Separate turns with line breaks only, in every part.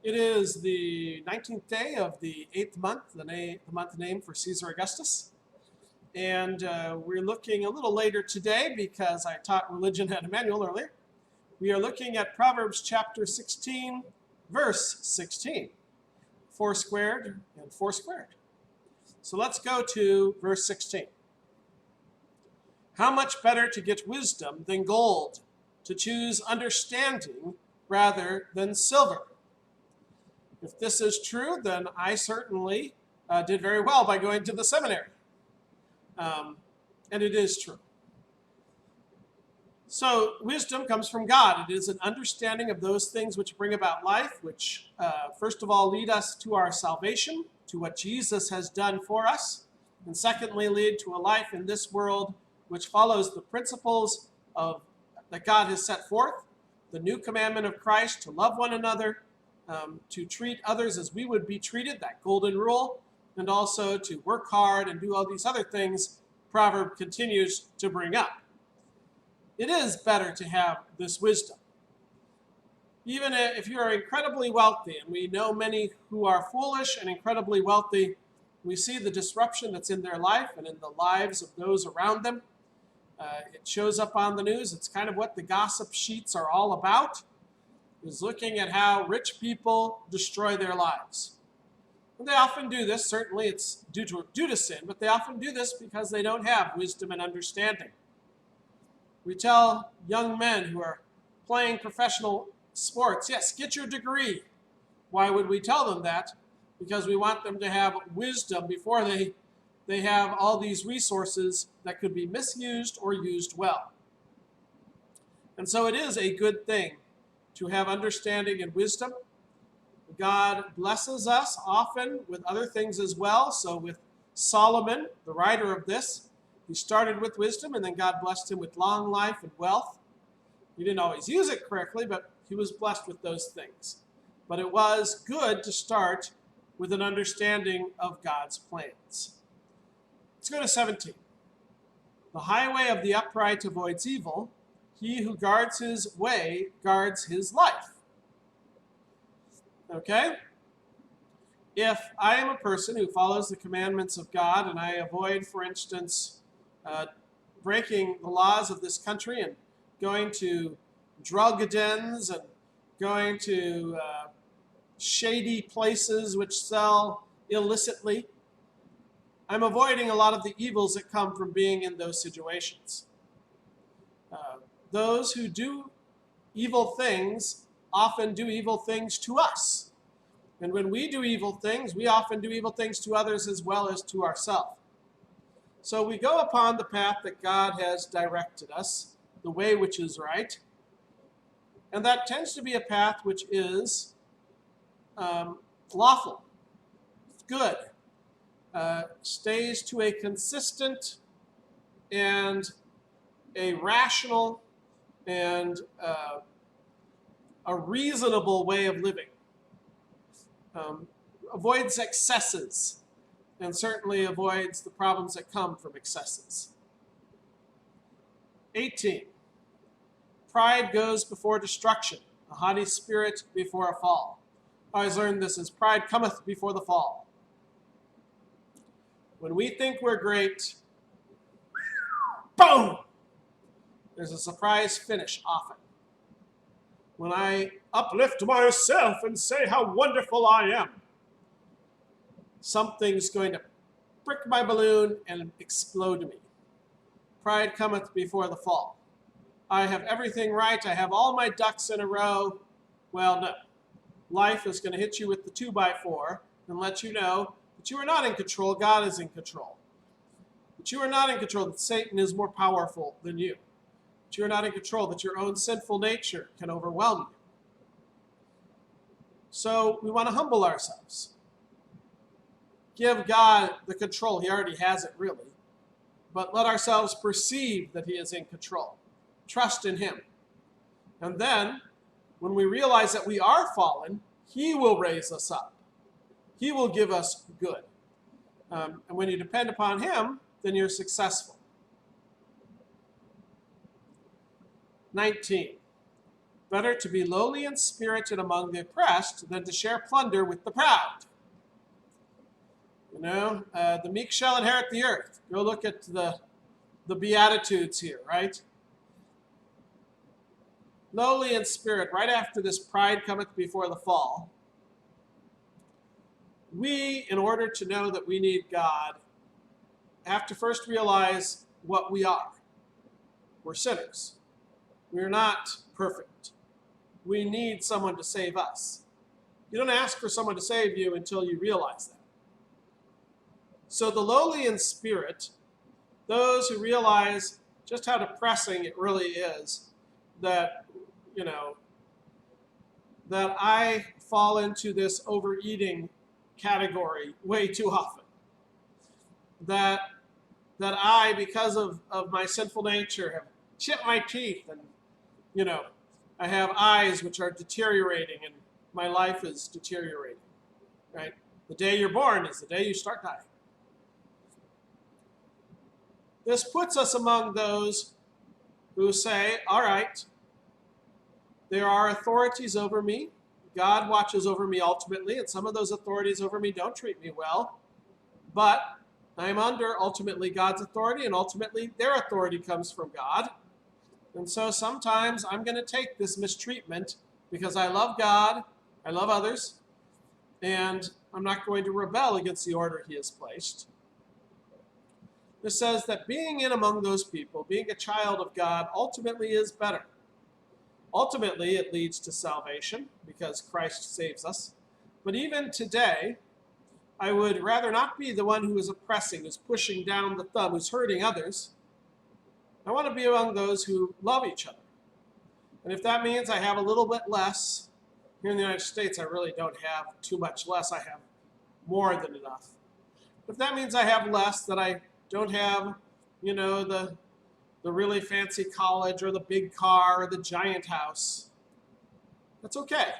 It is the 19th day of the 8th month, the month name for Caesar Augustus. And we're looking a little later today because I taught religion at Emmanuel earlier. We are looking at Proverbs chapter 16, verse 16. 4 squared and 4 squared. So let's go to verse 16. How much better to get wisdom than gold, to choose understanding rather than silver. If this is true, then I certainly did very well by going to the seminary. And it is true. So wisdom comes from God. It is an understanding of those things which bring about life, which first of all lead us to our salvation, to what Jesus has done for us, and secondly lead to a life in this world which follows the principles that God has set forth, the new commandment of Christ to love one another, to treat others as we would be treated, that golden rule, and also to work hard and do all these other things Proverb continues to bring up. It is better to have this wisdom. Even if you are incredibly wealthy, and we know many who are foolish and incredibly wealthy, we see the disruption that's in their life and in the lives of those around them. It shows up on the news. It's kind of what the gossip sheets are all about, is looking at how rich people destroy their lives. And they often do this, certainly it's due to sin, but they often do this because they don't have wisdom and understanding. We tell young men who are playing professional sports, yes, get your degree. Why would we tell them that? Because we want them to have wisdom before they have all these resources that could be misused or used well. And so it is a good thing to have understanding and wisdom. God blesses us often with other things as well. So with Solomon, the writer of this, he started with wisdom and then God blessed him with long life and wealth. He didn't always use it correctly, but he was blessed with those things. But it was good to start with an understanding of God's plans. Let's go to 17. The highway of the upright avoids evil. He who guards his way guards his life. Okay? If I am a person who follows the commandments of God and I avoid, for instance, breaking the laws of this country and going to drug dens and going to shady places which sell illicitly, I'm avoiding a lot of the evils that come from being in those situations. Those who do evil things often do evil things to us. And when we do evil things, we often do evil things to others as well as to ourselves. So we go upon the path that God has directed us, the way which is right. And that tends to be a path which is lawful, good, stays to a consistent and a rational and a reasonable way of living. Avoids excesses and certainly avoids the problems that come from excesses. 18. Pride goes before destruction, a haughty spirit before a fall. I always learned this as pride cometh before the fall. When we think we're great, boom! There's a surprise finish often. When I uplift myself and say how wonderful I am, something's going to prick my balloon and explode me. Pride cometh before the fall. I have everything right. I have all my ducks in a row. Well, no. Life is going to hit you with the 2x4 and let you know that you are not in control. God is in control. That you are not in control, that Satan is more powerful than you. That you are not in control, that your own sinful nature can overwhelm you. So we want to humble ourselves. Give God the control. He already has it, really. But let ourselves perceive that he is in control. Trust in him. And then, when we realize that we are fallen, he will raise us up. He will give us good. And when you depend upon him, then you're successful. 19. Better to be lowly in spirit and among the oppressed than to share plunder with the proud. The meek shall inherit the earth. Go look at the Beatitudes here, right? Lowly in spirit, right after this pride cometh before the fall. We, in order to know that we need God, have to first realize what we are. We're sinners. We're not perfect. We need someone to save us. You don't ask for someone to save you until you realize that. So the lowly in spirit, those who realize just how depressing it really is that, that I fall into this overeating category way too often. That I, because of my sinful nature, have chipped my teeth and, I have eyes which are deteriorating and my life is deteriorating, right? The day you're born is the day you start dying. This puts us among those who say, all right, there are authorities over me. God watches over me ultimately, and some of those authorities over me don't treat me well. But I'm under ultimately God's authority, and ultimately their authority comes from God. And so sometimes I'm going to take this mistreatment because I love God, I love others, and I'm not going to rebel against the order he has placed. This says that being in among those people, being a child of God, ultimately is better. Ultimately, it leads to salvation because Christ saves us. But even today, I would rather not be the one who is oppressing, who's pushing down the thumb, who's hurting others. I want to be among those who love each other. And if that means I have a little bit less, here in the United States, I really don't have too much less. I have more than enough. If that means I have less, that I don't have, the really fancy college or the big car or the giant house, that's okay.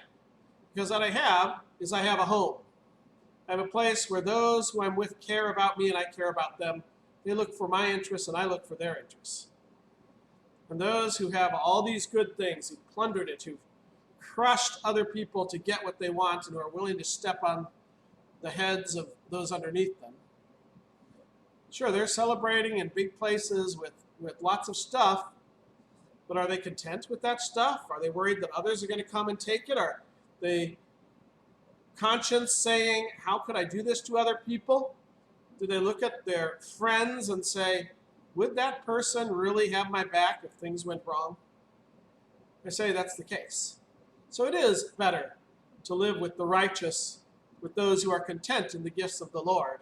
Because what I have is I have a home. I have a place where those who I'm with care about me and I care about them. They look for my interests and I look for their interests. And those who have all these good things, who've plundered it, who've crushed other people to get what they want and who are willing to step on the heads of those underneath them. Sure, they're celebrating in big places with lots of stuff, but are they content with that stuff? Are they worried that others are going to come and take it? Are they conscience saying, how could I do this to other people? Do they look at their friends and say, would that person really have my back if things went wrong? I say that's the case. So it is better to live with the righteous, with those who are content in the gifts of the Lord,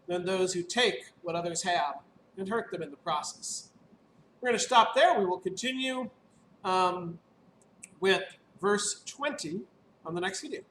than those who take what others have and hurt them in the process. We're going to stop there. We will continue with verse 20 on the next video.